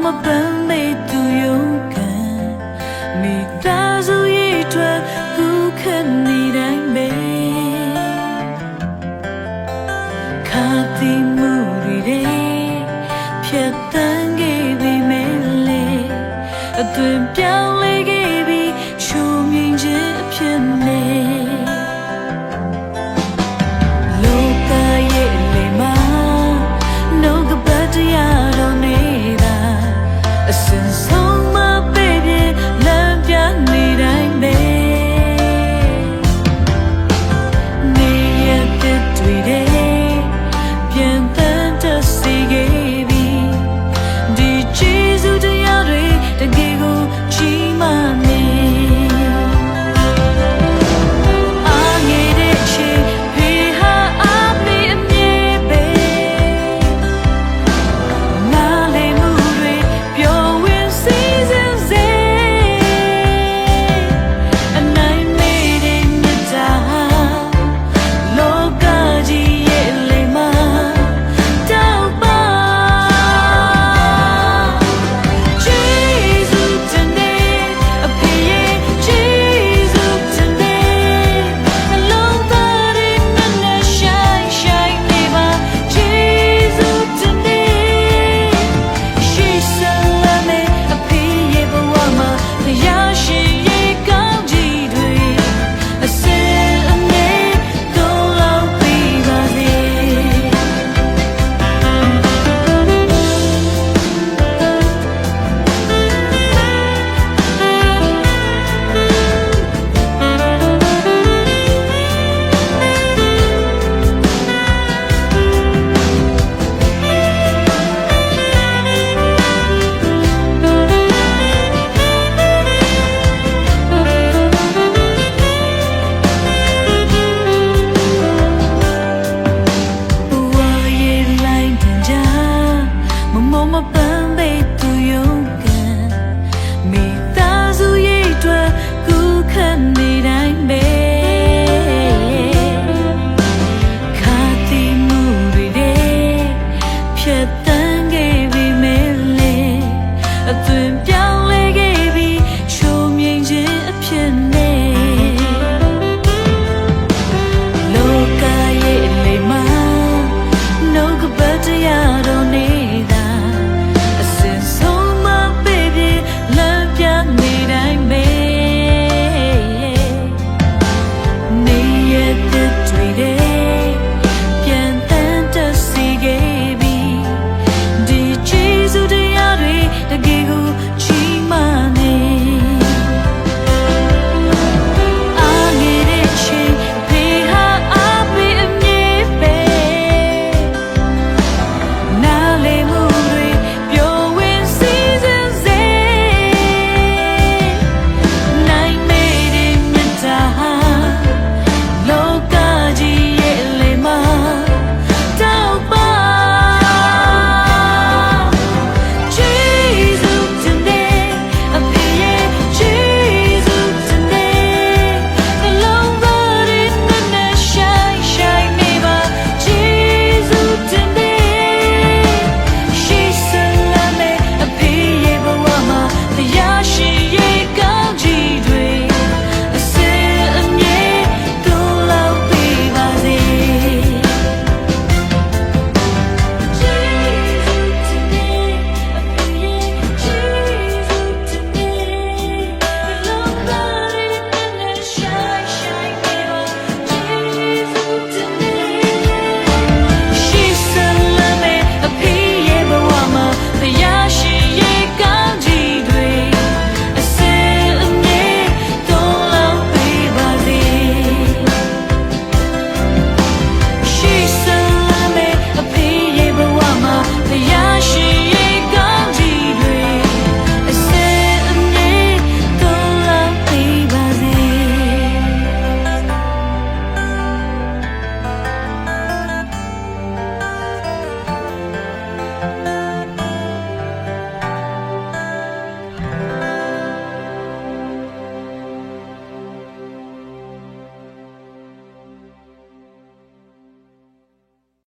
မပန်းမေသူယုံခံမိသားစုရဲ့အတွက်ခုခံနေတိုင်းပဲခါတိမှုတွေဖြတ်တန်းခဲ့ပြီမဲလေအသွင်ပြောင်းလဲခဲ့ပြီရှုံမြင်ခြင်းအဖြစ်နဲ့လောကရဲ့လေမှာနှုတ်ကပတ်တရားတော်နေတာအစင်ဆုံးမပေးပြလမ်းပြနေတိုင်းပဲနေရတဲ့တွေ့တဲ့ပြန်တန်းတစေခဲ့ပြီဒီကျေးဇူးတရားတွေတကယ်ကိုချီးမွမ်းနေမပန်းပေသူယုံခံမိသားစုရဲ့အတွက်ခုခံနေတိုင်းပဲခါတိမှုတွေဖြတ်တန်းခဲ့ပြီမဲလေအသွင်ပြော